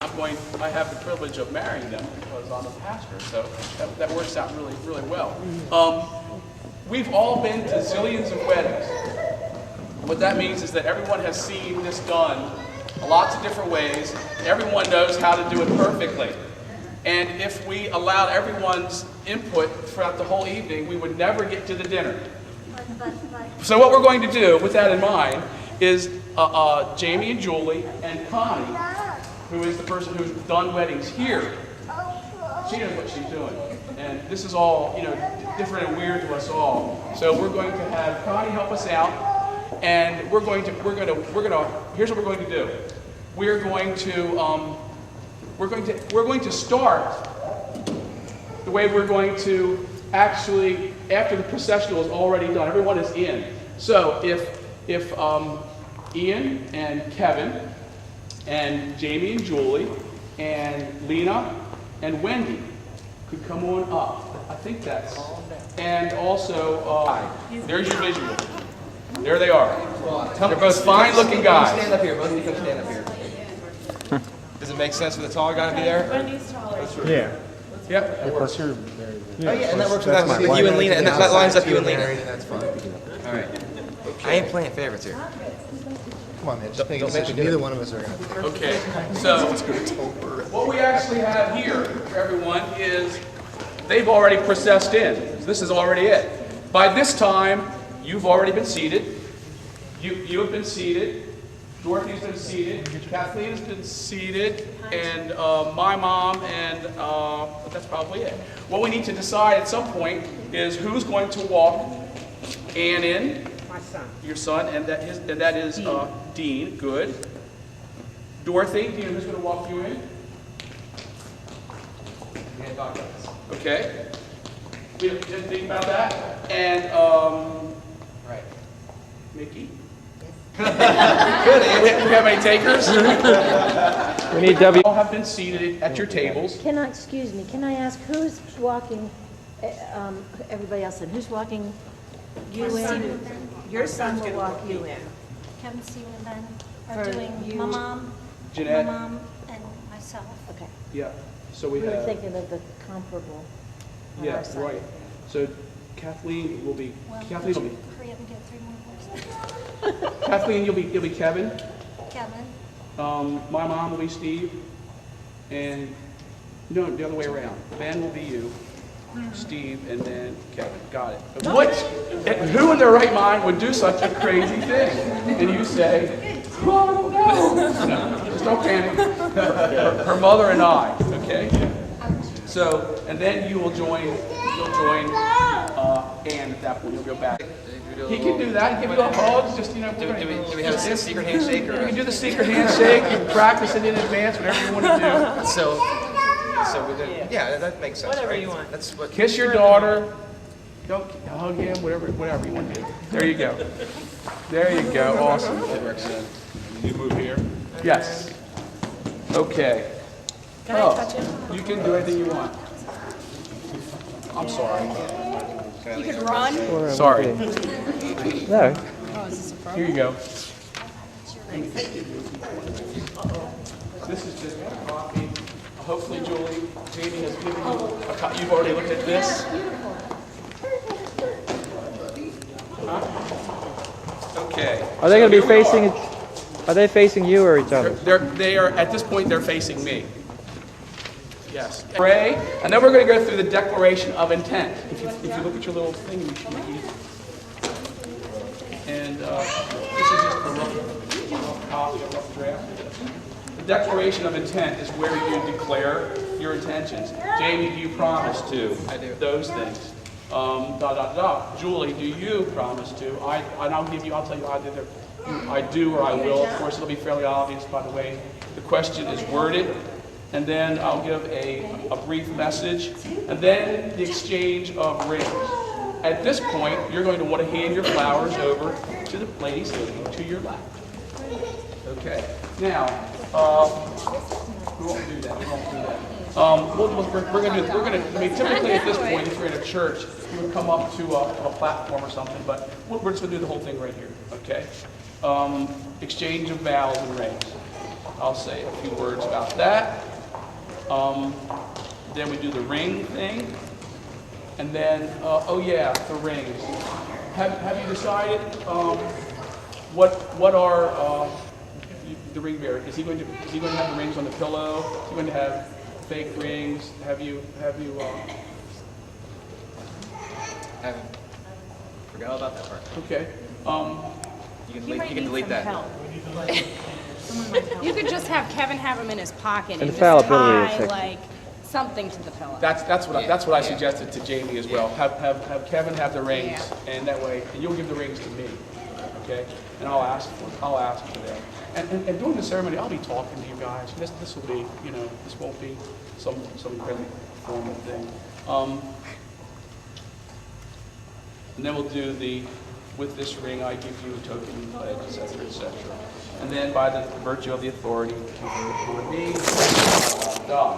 I have the privilege of marrying them because I'm a pastor, so that works out really, really well. We've all been to zillions of weddings. What that means is that everyone has seen this done lots of different ways. Everyone knows how to do it perfectly. And if we allowed everyone's input throughout the whole evening, we would never get to the dinner. So what we're going to do, with that in mind, is Jamie and Julie and Connie, who is the person who's done weddings here, she knows what she's doing. And this is all, different and weird to us all. So we're going to have Connie help us out, and here's what we're going to do. We're going to start the way we're going to actually, after the processional is already done. Everyone is in. So if Ian and Kevin and Jamie and Julie and Lena and Wendy could come on up. I think that's. And also, there's your visual. There they are. They're both fine-looking guys. Stand up here. Both of you come stand up here. Does it make sense for the taller guy to be there? Wendy's taller. Yeah. Yep. That works. Oh yeah, and that works with you and Lena, and that lines up you and Lena. That's fine. All right. I ain't playing favorites here. Come on, man. Just make a decision. Neither one of us are going to. Okay. So what we actually have here for everyone is they've already processed in. This is already it. By this time, you've already been seated. You have been seated. Dorothy's been seated. Kathleen has been seated, and my mom, and that's probably it. What we need to decide at some point is who's going to walk Ann in. My son. Your son, and that is Dean. Good. Dorothy, do you know who's going to walk you in? Okay. We didn't think about that. And Right. Mickey. Good. We have any takers? We need W. You all have been seated at your tables. Can I ask who's walking everybody else in? Who's walking you in? Your son will walk you in. Kevin, Steve, and Ben For are doing you. my mom, Jeanette. my mom, and myself. Okay. Yeah. So we We were have. thinking of the comparable on Yeah. our side. Right. So Kathleen will be. Well, Kathleen will be. hurry up and get 3 more voices. Kathleen, you'll be Kevin. Kevin, My mom will be Steve, and no, the other way around. Ben will be you, Steve, and then Kevin. Got it. What? Who in their right mind would do such a crazy thing? And you say, "Oh no, just don't panic." Her mother and I. Okay. So, and then you'll join Ann at that point. You'll go back. He can do that. Give you a hug. Just Do we have a secret handshake You or? can do the secret handshake. You can practice it in advance, whatever you want to do. So yeah, that makes sense. Whatever right? you want. That's what. Kiss your daughter. Don't hug him. Whatever you want to do. There you go. There you go. Awesome. You move here. Yes. Okay. Can I touch him? You can do anything you want. I'm sorry. You could run. Sorry. No. Here you go. This is just a copy. Hopefully, Julie, Jamie has given you a copy. You've already looked at this. Huh? Okay. Are they going to be Here we facing? Are they facing you or each other? They are at this point. They're facing me. Yes. Pray, and then we're going to go through the declaration of intent. If you look at your little thing, you should read. And this is just a rough copy, a rough draft. The declaration of intent is where you declare your intentions. Jamie, do you promise to? I do. Those things. Julie, do you promise to? I'll tell you either I do or I will. Of course, it'll be fairly obvious by the way the question is worded. And then I'll give a brief message, and then the exchange of rings. At this point, you're going to want to hand your flowers over to the lady sitting to your left. Okay. Now, we won't do that. We're going to. I mean, typically at this point, if you're in a church, you would come up to a platform or something, but we're just going to do the whole thing right here. Okay. Exchange of vows and rings. I'll say a few words about that. Then we do the ring thing. And then, oh yeah, the rings. Have you decided what are the ring bearer? Is he going to have the rings on the pillow? Is he going to have fake rings? Have you Haven't. Forgot all about that part. okay. You can delete that. You could just have Kevin have them in his pocket and just Infallibility is tie sexy. like something to the pillow. That's what I suggested to Jamie as well. Have Kevin have the rings, and that way, and you'll give the rings to me, okay? And I'll ask for them. And during the ceremony, I'll be talking to you guys. This will be, this won't be some incredibly formal thing. And then we'll do with this ring I give you a token pledge, etc., etc. And then by the virtue of the authority given upon me, God.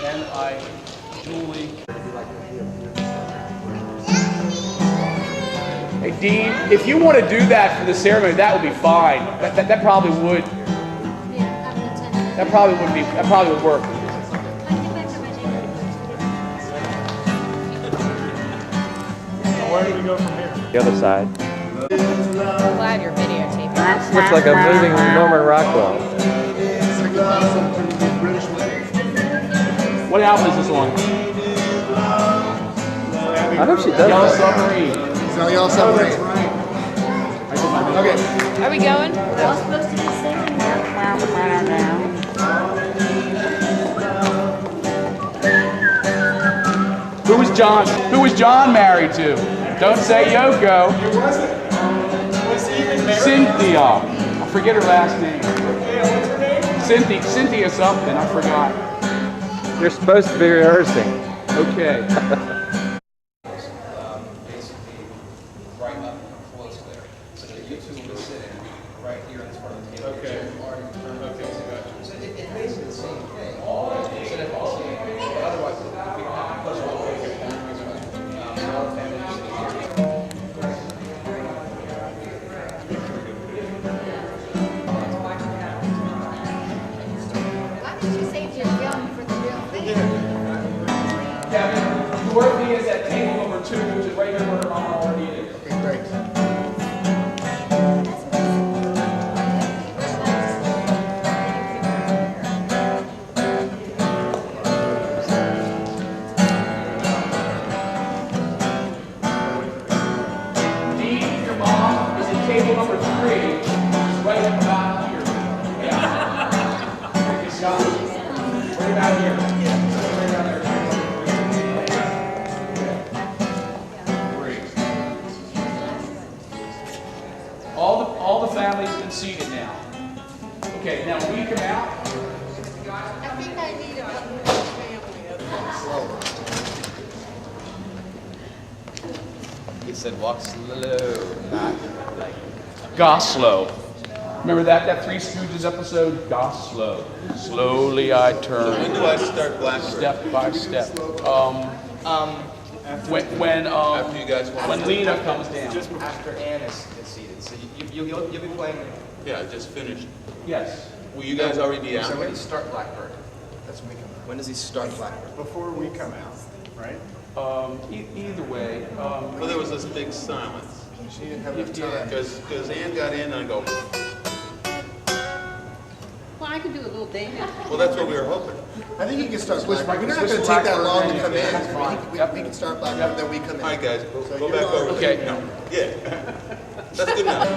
And I duly. Hey Dean, if you want to do that for the ceremony, that would be fine. That probably would. Yeah, I'm attending. That probably would work. Where do we go from here? The other side. I'm glad you're videotaping. Looks like a moving Norman Rockwell. What album is this on? I hope she does Yellow that. Submarine. It's on y'all submarine. Okay. Are we going? We're all supposed to be singing now. Who was John married to? Don't say Yoko. It wasn't. Was he even married? Cynthia. I forget her last name. Yeah, what's her name? Cynthia something. I forgot. You're supposed to be rehearsing. Okay. Basically, right up close there. So that you two will be sitting right here in this part of the table. Okay. So it's basically the same thing. So that's all the same thing. But otherwise, we can have a close one. All the family sitting here. Why did you save your film for the real thing? Kevin, Dorothy is at table number 2, which is right here where her mom already is. Okay, great. Dee, your mom is at table number 3, which is right about here. Yeah. Okay, Scott. Right about here. Right about there. All the family's been seated now. Okay, now when we come out, I think I need a He said walk slow, not like. Goslow. Remember that Three Stooges episode? Goslow. Slowly I turn. When do I start Blackbird? Step by step. After you guys want When Lena comes down. Just after Anne is seated. So you'll be playing. Yeah, I just finished. Yes. Will you guys already be out? So when does he start Blackbird? That's when we come out. When does he start Blackbird? Before we come out, right? Either way. Well, there was this big silence. She didn't have enough time. Because Ann got in and I go, Well, I could do a little dance. well, that's what we were hoping. I think you can start Blackbird. We're not going to take that long to come in. We can start Blackbird, then we come in. All right, guys, go back over. Okay. No. Yeah. That's good enough.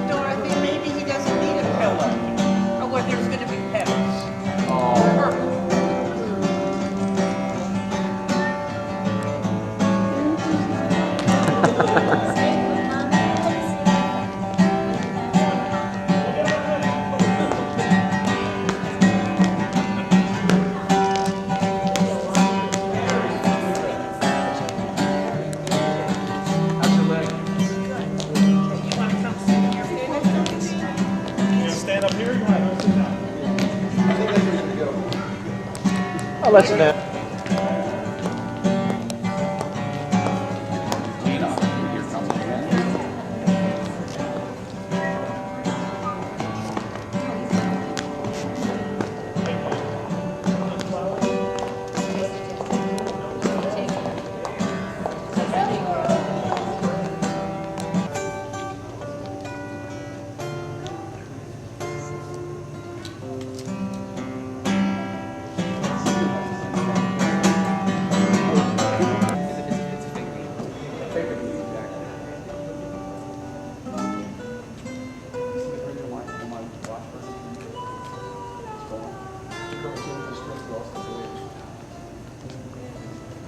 Dorothy, maybe he doesn't need a pillow. Oh, well, there's going to be pillows. let you know. Nina, here comes Ben.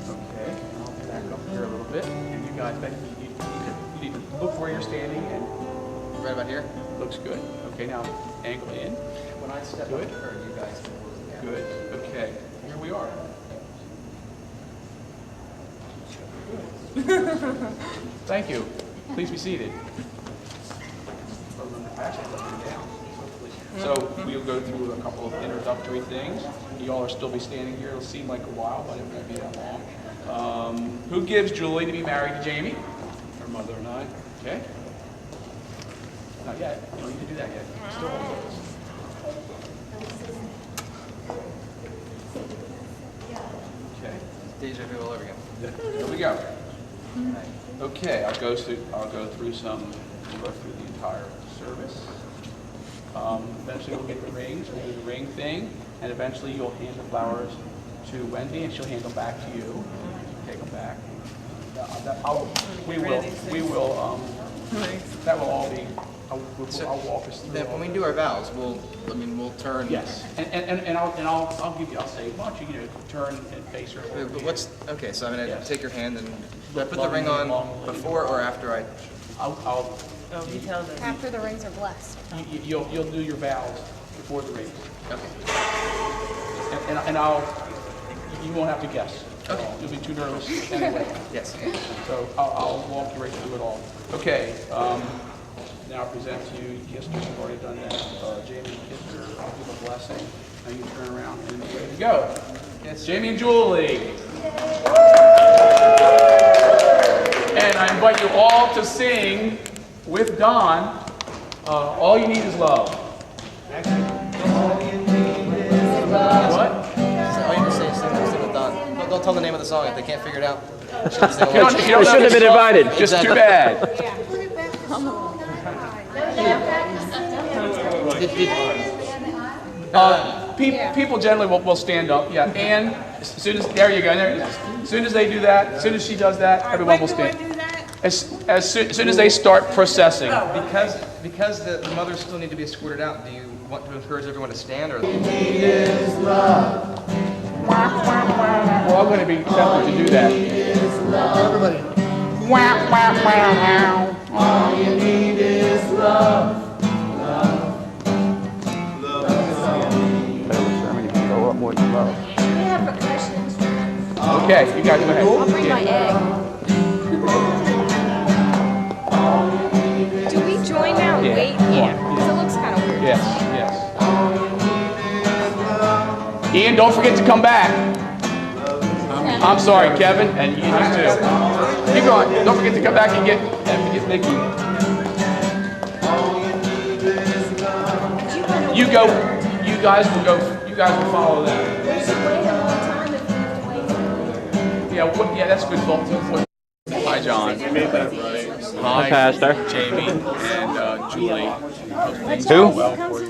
Okay, I'll back up here a little bit. And you guys, Becky, you need to look where you're standing and Right about here? looks good. Okay, now angle in. When I step Good. up her, you guys can work together. Good. Okay, here we are. Thank you. Please be seated. So we'll go through a couple of introductory things. You all are still be standing here. It'll seem like a while, but it won't be that long. Who gives Julie to be married to Jamie? Her mother and I. Okay. Not yet. You don't need to do that yet. Still hold those. Okay. Deja vu all over again. Here we go. Okay, I'll go through some, we'll go through the entire service. Eventually we'll get the rings, we'll do the ring thing, and eventually you'll hand the flowers to Wendy and she'll hand them back to you. Take them back. That will all be, I'll walk us through. Then when we do our vows, we'll turn. Yes, and I'll give you, I'll say, why don't you, turn and face her. But what's, okay, so I'm gonna Yes. take your hand and do I put the ring on before or after I? I'll, After the rings are blessed. you'll do your vows before the rings. Okay. And you won't have to guess. at all. You'll be too nervous anyway. Yes. So I'll walk you right through it all. Okay, now I present to you, yes, you've already done that. Jamie and Kister, I'll give a blessing. Now you turn around and ready to go. Yes. Jamie and Julie. And I invite you all to sing with Don, All You Need Is Love. What? All you can say is sing with Don. Don't tell the name of the song if they can't figure it out. You don't They shouldn't have been invited. Just too bad. People generally will stand up, yeah. And as soon as, there you go, there it is. As soon as they do that, as soon as she does that, everyone will stand. As soon as they start processing. Because the mothers still need to be escorted out, do you want to encourage everyone to stand or? Well, I'm going to be tempted to do that. Everybody. All you need is love. We have percussion instruments. Okay, you guys go ahead. I'll bring my egg. Do we join now and wait? Yeah. Because it looks kind of weird. Yes, yes. Ian, don't forget to come back. I'm sorry, Kevin, and you too. Keep going. Don't forget to come back and get Mickey. You go. You guys will go. You guys will follow them. We should wait a long time if we have to wait. Yeah, that's a good thought. Hi, John. Hi, Pastor. Jamie and Julie. Who?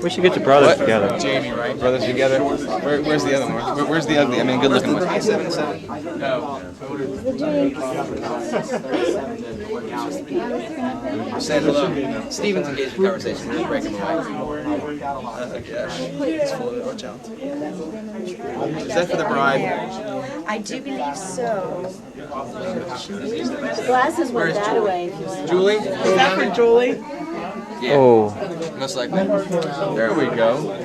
We should get the brothers together. Jamie, right? Brothers together. Where's the other one? Where's the ugly? I mean, good looking one. 7-7. No. Say hello. Steven's engaged in conversation. We'll break him away. It's full of watch out. Is that for the bride? I do believe so. The glasses went that way if you want. Julie? Is that for Julie? Yeah. Oh, Most likely. There we go.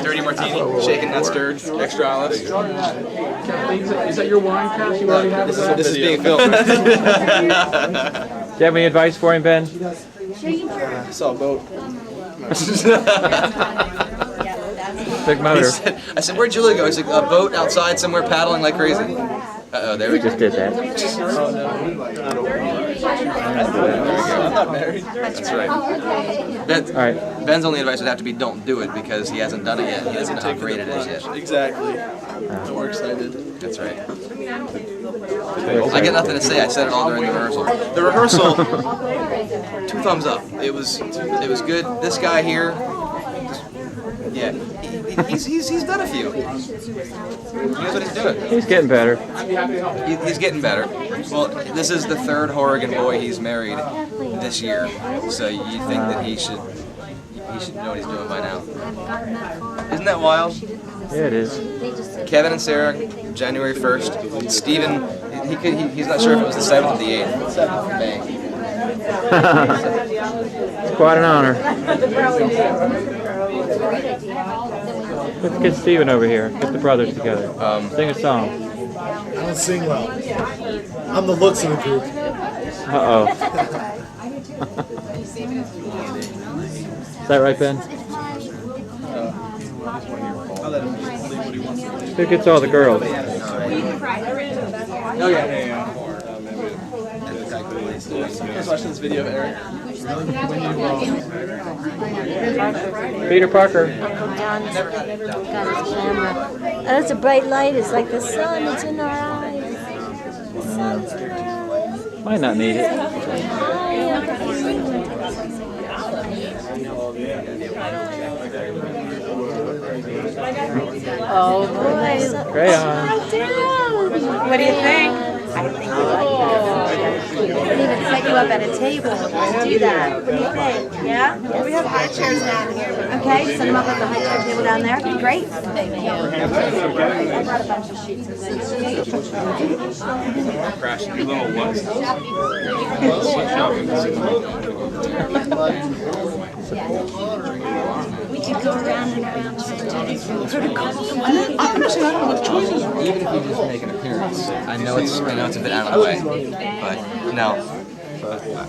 Dirty martini, shaken, not stirred, extra olives. Is that your wine cask? You already have that? This is being filmed. do you have any advice for him, Ben? Saw a boat. Yeah, that's Big He motor. said, I said, where'd Julie go? He's like, a boat outside somewhere paddling like crazy. Uh-oh, there we We go. just did that. I'm not married. That's right. All right. Ben's only advice would have to be don't do it because he hasn't done it yet. He hasn't upgraded it yet. Exactly. So we're excited. That's right. I get nothing to say. I said it all during the rehearsal. The rehearsal, 2 thumbs up. It was good. This guy here, yeah, he's done a few. He knows what he's doing. He's getting better. He's getting better. Well, this is the 3rd Horrigan boy he's married this year, so you think that he should know what he's doing by now. Isn't that wild? Yeah, it is. Kevin and Sarah, January 1st. Stephen, he's not sure if it was the 7th or the 8th. 7th of May. It's quite an honor. Let's get Steven over here. Get the brothers together. Sing a song. I don't sing well. I'm the looks of the group. Uh-oh. Is that right, Ben? Who gets all the girls? Oh yeah. Just watching this video of Eric. Peter Parker. John's got his camera. Oh, that's a bright light. It's like the sun. It's in our eyes. The sun's in our eyes. Might not need it. Oh, boy. Crayon. What do you think? I think you like that. We can even set you up at a table and do that. What do you think? Yeah? We have high chairs down here. Okay, set them up at the high chair table down there. Great. Thank you. I brought a bunch of sheets of things. We could go around and around Even if you just make an appearance, I know it's a bit out of the way, but no.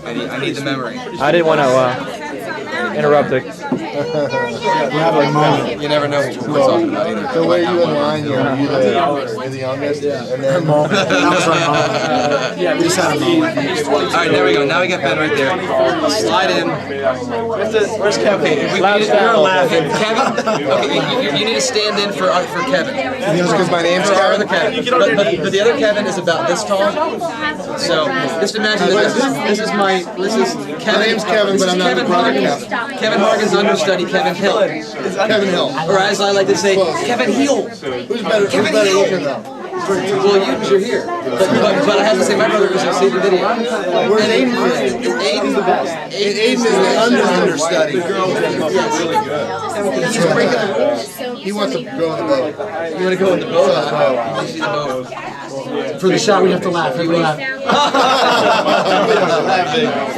I need the memory. I didn't want to interrupt it. You never know who we're talking about either. The way you in line, you're the youngest, and then that was my moment. Yeah, we just had a moment. All right, there we go. Now we got Ben right there. Slide in. Where's Kevin? You're laughing. Kevin? Okay, you need to stand in for Kevin. Because my name's For our other Kevin. Kevin. But the other Kevin is about this tall. So just imagine that this is Kevin. My name's Kevin, but I'm not the brother Kevin. Kevin Hargan's understudy, Kevin Hill. Kevin Hill. Or as I like to say, Kevin Heel. Who's better looking though? Well, you're here. But I have to say my brother was in the video. Where's Aiden? Aiden's the best. Aiden is the understudy. He's breaking the rules. He wants to go in the boat. You want to go in the boat? You see the boat. For the shot, we have to laugh. You laugh.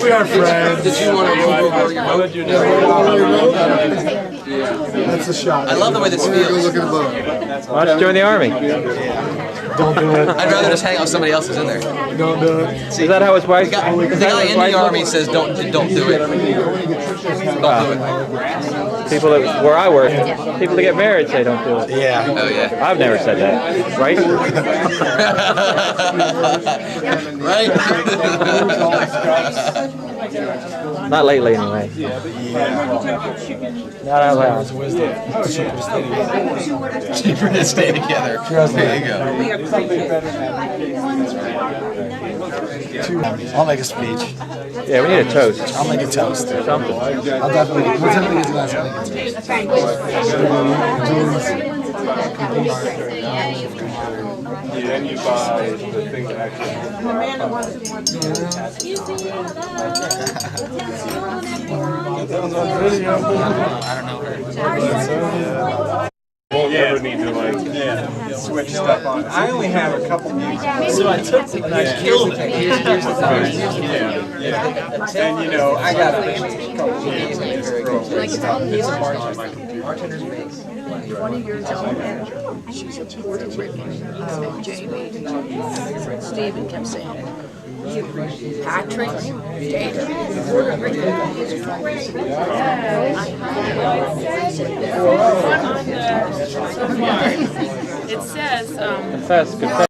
We are friends. Did you want to roll over your boat? That's the shot. I love the way this feels. Go look at the boat. Why don't you join the army? Don't do it. I'd rather just hang out with somebody else who's in there. Don't do it. Is that how his wife? The guy in the army says don't do it. Don't do it. People that where I work, people that get married say don't do it. Yeah. Oh yeah. I've never said that, right? Right? Not lately, anyway. Not out loud. Cheaper to stay together. There you go. I'll make a speech. Yeah, we need a toast. I'll make a toast. Something. I'll definitely get to that. Then you buy the thing that actually. Won't ever need to switch stuff on. I only have a couple music. So I took the and I killed it. Here's the thing. And you know, I got a couple music. This is March on my computer. Bartenders make 20 years old, and she's a Puerto Rican. Jamie, Stephen kept saying, Patrick, Data, Puerto Rican is great. It says, Confess, confess.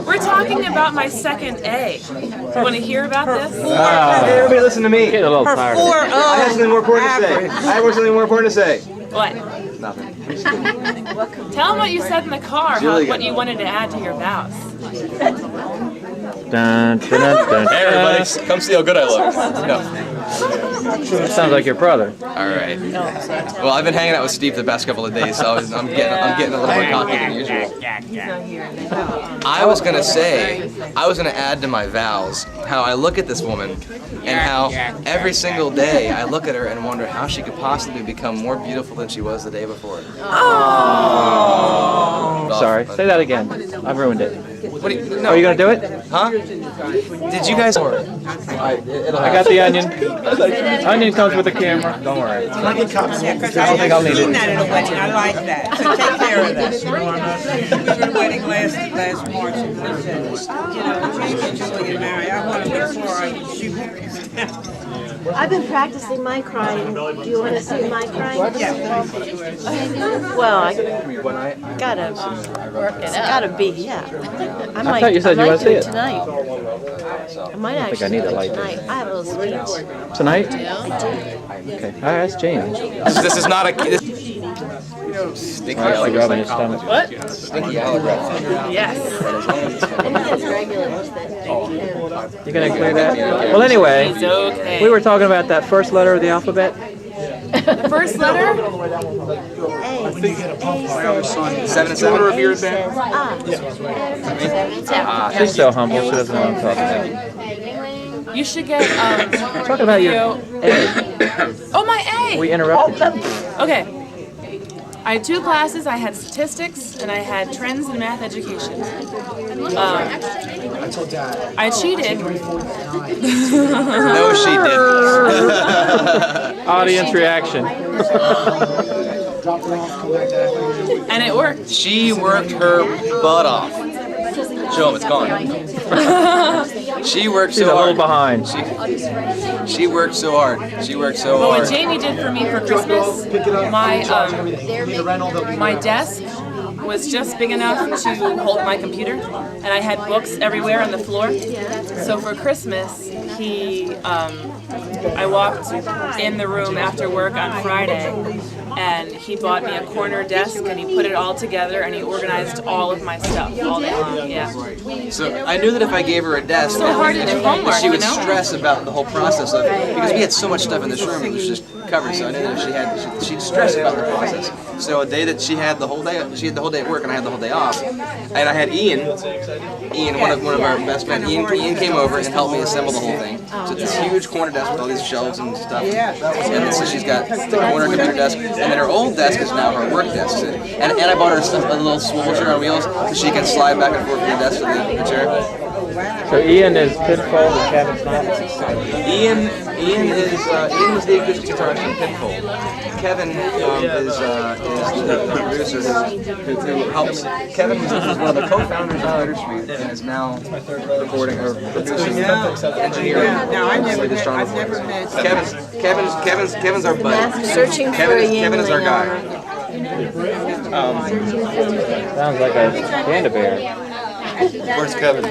we're talking about my second A. You want to hear about this? Hey, everybody listen to me. Getting a little tired of it. I have something more important to say. I have something more important to say. What? Nothing. Tell them what you said in the car, what you wanted to add to your vows. Dun, dun, dun, dun, Hey everybody, come see how good I look. No. That sounds like your brother. All right. Well, I've been hanging out with Steve the past couple of days, so I'm getting a little more cocky than usual. I was gonna add to my vows how I look at this woman and how every single day I look at her and wonder how she could possibly become more beautiful than she was the day before. Sorry, say that again. I've ruined it. What do you, no. Are you gonna do it? Huh? Did you guys? I got the onion. Onion comes with the camera. Don't worry. Yeah, because I don't think I'll haven't need seen it. that at a wedding. I like that. So take care of that. We were wedding last March, and we said, you know, Jamie and Julie married. I want to before I shoot things down. I've been practicing my crying. Do you want to see my crying? Yeah. Well, I gotta work it out. It's gotta be, yeah. I thought you said you wanted to see it. Tonight. I might I think I actually need do a it light tonight. there. I have a little speech. Tonight? I do. Okay. All right, that's James. This is not a. Stinky All right, like rubbing his stomach. What? Stinky autograph. Yes. And it's regulars that You gonna clear that? Well, anyway, He's okay. we were talking about that first letter of the alphabet. The first letter? A. 7 and 7 revered band. She's so humble, she doesn't know what I'm talking about. You should get, Talking about your A. Oh, my A! We interrupted you. Okay. I had 2 classes. I had statistics and I had trends in math education. I cheated. No, she didn't. Audience reaction. And it worked. She worked her butt off. Show him, it's gone. She worked She's so a little hard. behind. She worked so hard. She worked so But what hard. Jamie did for me for Christmas, my desk was just big enough to hold my computer, and I had books everywhere on the floor. So for Christmas, I walked in the room after work on Friday, and he bought me a corner desk, and he put it all together, and he organized all of my stuff all day long. Yeah. So I knew that if I gave her a desk, So hard to do homework, she would you know? stress about the whole process of it, because we had so much stuff in this room, it was just covered. So I knew that if she'd stress about the process. So a day that she had the whole day at work, and I had the whole day off, and I had Ian, one of our best friends, Ian came over and helped me assemble the whole thing. So it's this huge corner desk with all these shelves and stuff. And then so she's got the corner computer desk, and then her old desk is now her work desk. And I bought her a little swivel chair on wheels so she can slide back and forth from the desk to the chair. So Ian is Pinfold and Kevin's not? Ian is the acoustic guitarist in Pinfold. Kevin is the producer who helps. Kevin was one of the co-founders of Bittersweet and is now recording or producing, engineering. Now, I've never Kevin. met. Kevin's our buddy. Searching for a Kevin is our Yingling guy. Sounds like a panda bear. Where's Kevin?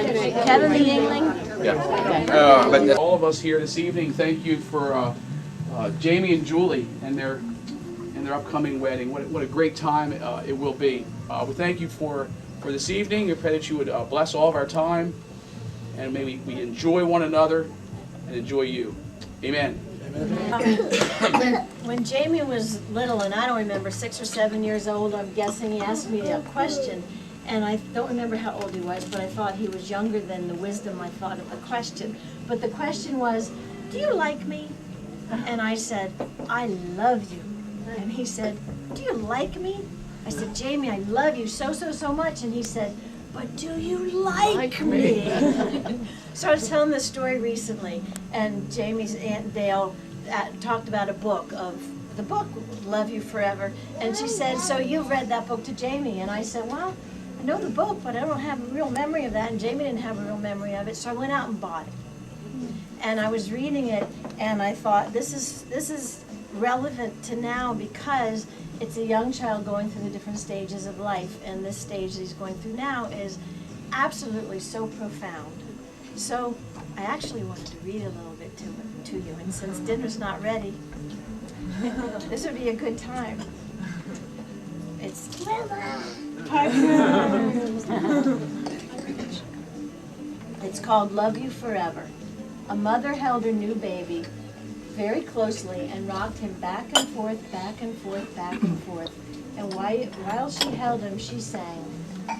Kevin the Yingling? Yeah. But All of us here this evening, thank you for Jamie and Julie and their upcoming wedding. What a great time it will be. We thank you for this evening. We pray that you would bless all of our time, and maybe we enjoy one another and enjoy you. Amen. When Jamie was little, and I don't remember, 6 or 7 years old, I'm guessing he asked me a question, and I don't remember how old he was, but I thought he was younger than the wisdom I thought of the question. But the question was, do you like me? And I said, I love you. And he said, do you like me? I said, Jamie, I love you so much. And he said, but do you like me? So I was telling this story recently, and Jamie's Aunt Dale talked about a book of the book, Love You Forever. And she said, so you've read that book to Jamie? And I said, well, I know the book, but I don't have a real memory of that. And Jamie didn't have a real memory of it, so I went out and bought it. And I was reading it, and I thought, this is relevant to now because it's a young child going through the different stages of life, and this stage that he's going through now is absolutely so profound. So I actually wanted to read a little bit to you, and since dinner's not ready, this would be a good time. It's It's called Love You Forever. A mother held her new baby very closely and rocked him back and forth, back and forth, back and forth. And while she held him, she sang,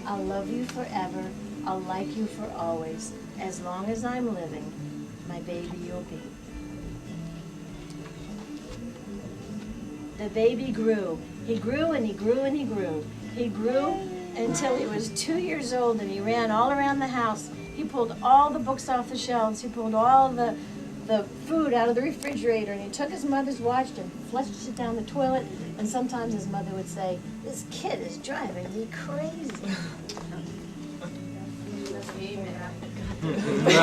I'll love you forever, I'll like you for always. As long as I'm living, my baby you'll be. The baby grew. He grew and he grew and he grew. He grew until he was 2 years old, and he ran all around the house. He pulled all the books off the shelves. He pulled all the food out of the refrigerator, and he took his mother's watch and flushed it down the toilet. And sometimes his mother would say, this kid is driving me crazy. I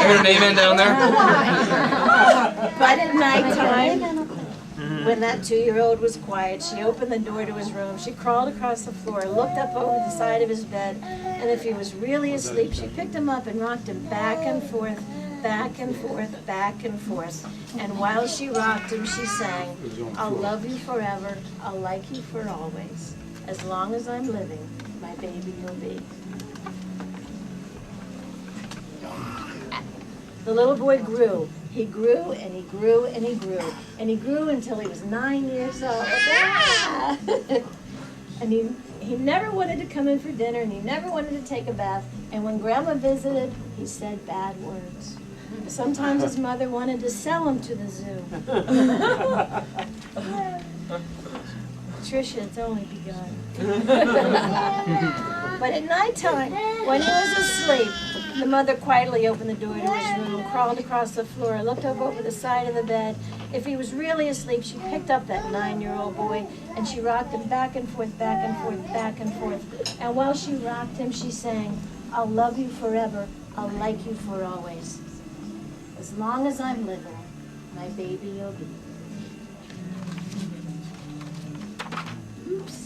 heard an amen down there. But at nighttime, when that 2-year-old was quiet, she opened the door to his room. She crawled across the floor, looked up over the side of his bed, and if he was really asleep, she picked him up and rocked him back and forth, back and forth, back and forth. And while she rocked him, she sang, I'll love you forever, I'll like you for always. As long as I'm living, my baby you'll be. The little boy grew. He grew and he grew and he grew. And he grew until he was 9 years old. Ah! And he never wanted to come in for dinner, and he never wanted to take a bath. And when Grandma visited, he said bad words. Sometimes his mother wanted to sell him to the zoo. Tricia, it's only begun. But at nighttime, when he was asleep, the mother quietly opened the door to his room, crawled across the floor, looked up over the side of the bed. If he was really asleep, she picked up that 9-year-old boy and she rocked him back and forth, back and forth, back and forth. And while she rocked him, she sang, I'll love you forever, I'll like you for always. As long as I'm living, my baby you'll be. Oops.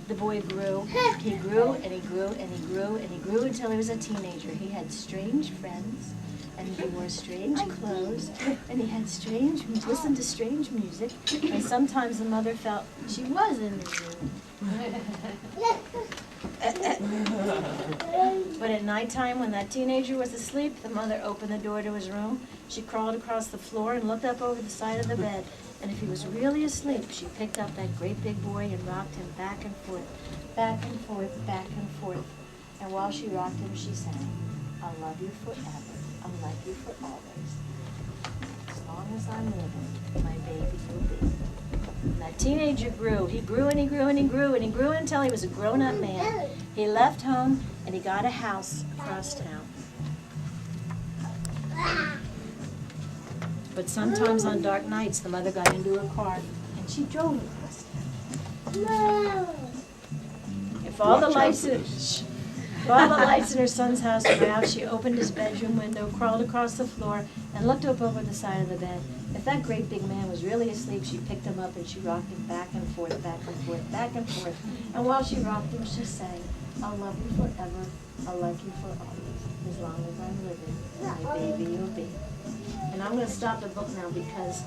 The boy grew. He grew and he grew and he grew and he grew until he was a teenager. He had strange friends, and he wore strange clothes, and he had listened to strange music, and sometimes the mother felt she was in the room. But at nighttime, when that teenager was asleep, the mother opened the door to his room. She crawled across the floor and looked up over the side of the bed. And if he was really asleep, she picked up that great big boy and rocked him back and forth, back and forth, back and forth. And while she rocked him, she sang, I'll love you forever, I'll like you for always. As long as I'm living, my baby will be. And that teenager grew. He grew and he grew and he grew and he grew until he was a grown-up man. He left home and he got a house across town. But sometimes on dark nights, the mother got into her car and she drove across town. If all the lights in her son's house were out, she opened his bedroom window, crawled across the floor, and looked up over the side of the bed. If that great big man was really asleep, she picked him up and she rocked him back and forth, back and forth, back and forth. And while she rocked him, she sang, I'll love you forever, I'll like you for always. As long as I'm living, my baby you'll be. And I'm going to stop the book now because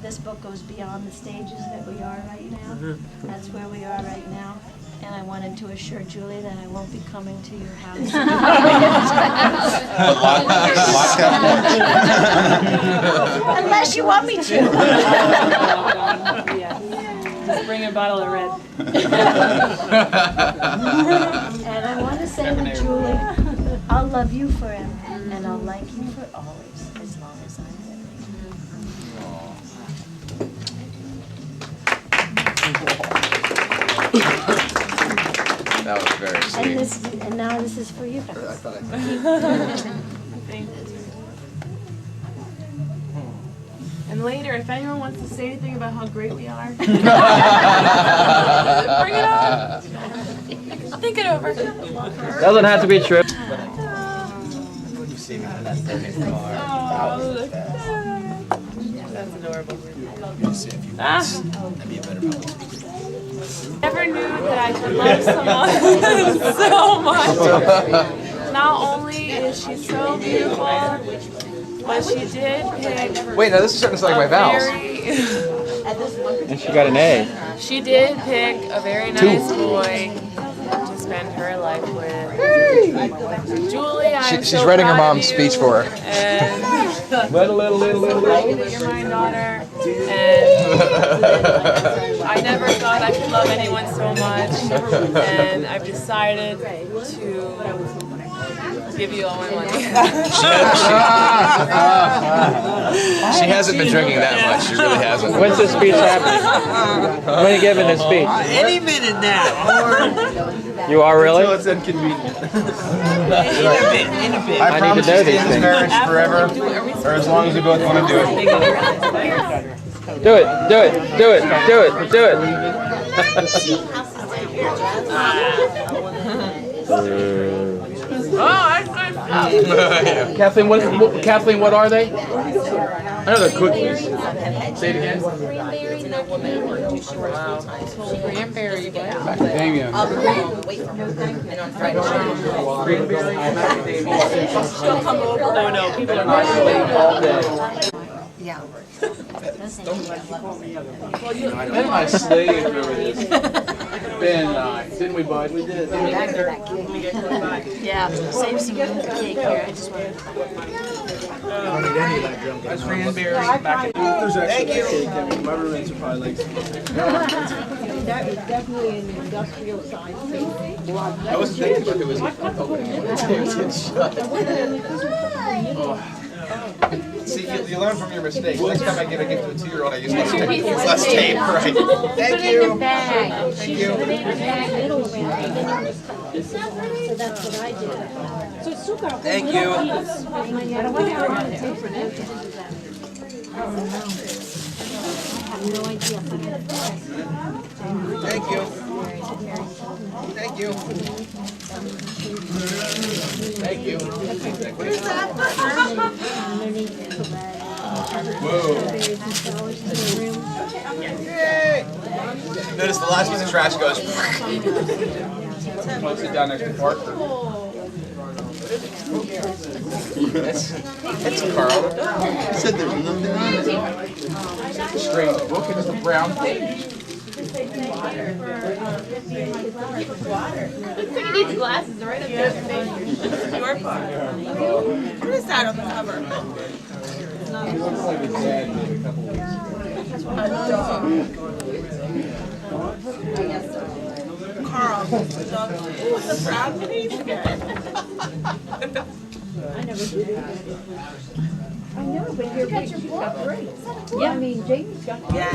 this book goes beyond the stages that we are right now. That's where we are right now. And I wanted to assure Julie that I won't be coming to your house. Unless you want me to. Just bring a bottle of red. And I want to say to Julie, I'll love you forever, and I'll like you for always, as long as I'm living. That was very sweet. And now this is for you guys. I thought I And And later, if anyone wants to say anything about how great we are, bring it up. I'll think it over. Doesn't have to be true. Oh, look. That's adorable. Never knew that I could love someone so much. Not only is she so beautiful, but she did pick. Wait, now this is starting to sound like my vowels. And she got an A. She did pick a very nice boy to spend her life with. Julie, She's writing her mom's speech for her. And little. You're my daughter. And I never thought I could love anyone so much. And I've decided to give you all my money. She hasn't been drinking that much. She really hasn't. When's this speech happening? When are you giving this speech? Any minute now. You are really? Until it's inconvenient. In a bit. I need to know these things. Marriage forever, or as long as we both want to do it. Do it. Kathleen, what are they? I know they're cookies. Say it again. Cranberry. Macadamia. Oh no, people are not All day. Yeah. Ben and I slaved over this. Ben and I, didn't we, bud? We did. Yeah, save some room for cake here. I just wanted Cranberry, macadamia. Thank you. My roommates are probably like. That is definitely an industrial size. I was thinking if it was See, you learn from your mistakes. Next time I give a gift to a 2-year-old, I use less tape. Less tape, right? Thank you. Thank you. So that's what I did. So it's still got a whole Thank little you. piece. I don't know how long it takes for them to do that. I don't know. I have no idea. Thank you. Thank you. Thank you. Yay! Notice the last piece of trash goes. Want to sit down next to Parker? That's Carl. He said there's nothing on it. Strange book, it is the brown page. You need the glasses right up there. Your part. What is that on the cover? He looks like his dad in a couple weeks. Carl. What's the brown page again? I never did it. I know, but you're got your book great. Yeah, I mean, Jamie's got. Yeah.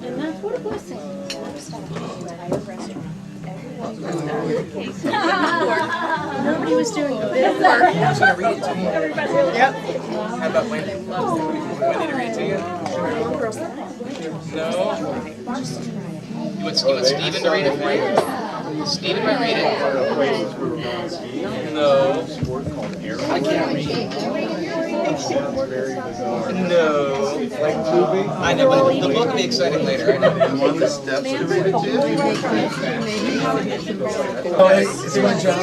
And that's what a blessing. Nobody was doing a bit of work. I was going to read it to you. Yep. How about Wendy? Wendy to read it to you? No. You want Steven to read it for you? Steven might read it. No. I can't read. No. I know, but the book will be exciting later. I know. You want the steps to read it too? Oh, is it my job?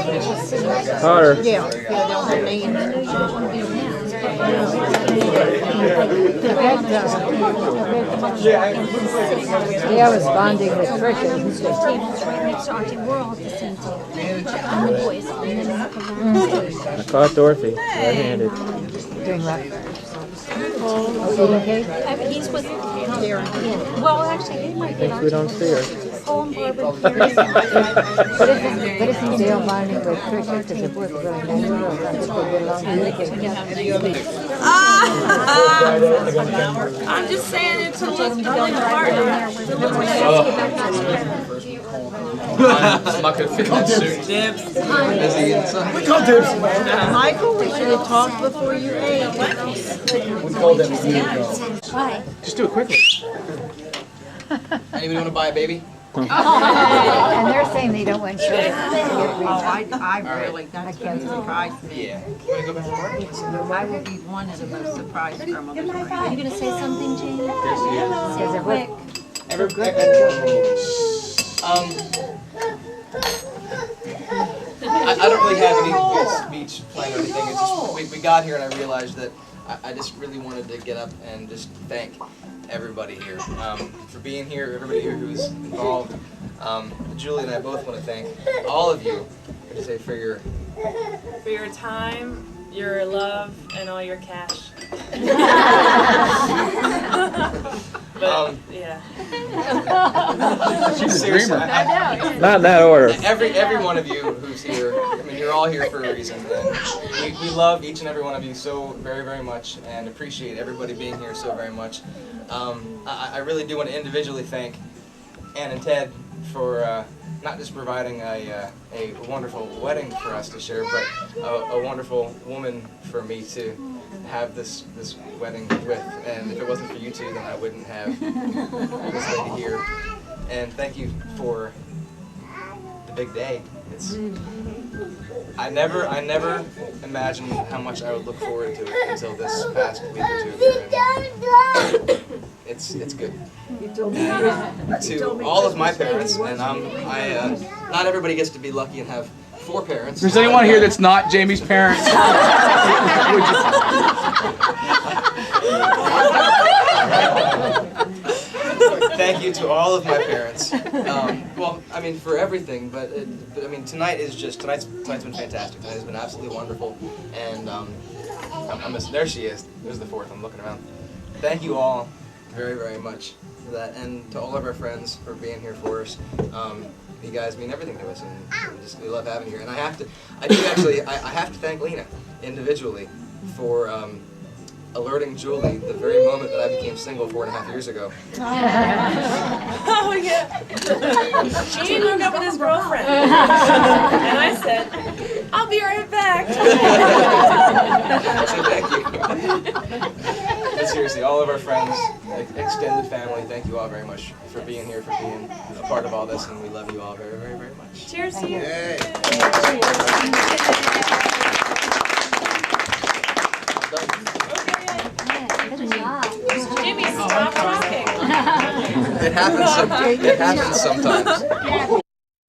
Carter. Yeah, they'll have names. Yeah, I was bonding with Trisha. Tables right next to Auntie. We're all at the same table. And the boys. And then look around. I caught Dorothy. Right-handed. Doing what? Eating cake? He's with Darren. Well, actually, they might be. Thinks we don't see her. Oh, and Barbara. But isn't Dale bonding with Trisha because it worked really nice? I'm just saying it to look really hard. To look good. I'm not gonna fit in that suit. Dibs. Busy inside. We call dibs. Michael, we should have talked before you ate. We call them. Why? Just do it quickly. Anybody want to buy a baby? And they're saying they don't want sugar. I really, that's gonna surprise me. Yeah. You want to go back to work? I would be one of the most surprised grandmothers. Are you gonna say something, Jamie? Say it quick. I don't really have any good speech planned or anything. It's just we got here and I realized that I just really wanted to get up and just thank everybody here for being here, everybody here who's involved. Julie and I both want to thank all of you to say for your time, your love, and all your cash. But yeah. She's a Seriously, dreamer. I know. Not in that order. every one of you who's here, I mean, you're all here for a reason. And we love each and every one of you so very, very much and appreciate everybody being here so very much. I really do want to individually thank Ann and Ted for not just providing a wonderful wedding for us to share, but a wonderful woman for me to have this wedding with. And if it wasn't for you two, then I wouldn't have this lady here. And thank you for the big day. I never imagined how much I would look forward to it until this past week or two here. And it's good. To all of my parents, and not everybody gets to be lucky and have 4 parents. If there's anyone here that's not Jamie's parents, Thank you to all of my parents. Well, I mean, for everything, but I mean, tonight's been fantastic. Tonight has been absolutely wonderful, and there she is. There's the 4th. I'm looking around. Thank you all very, very much for that, and to all of our friends for being here for us. You guys mean everything to us, and we love having you here. And I have to thank Lena individually for alerting Julie the very moment that I became single 4.5 years ago. Oh yeah. He broke up with his girlfriend, and I said, "I'll be right back." So thank you. But seriously, all of our friends, extended family, thank you all very much for being here, for being a part of all this, and we love you all very, very, very much. Cheers to you. Jimmy, stop talking. It happens sometimes.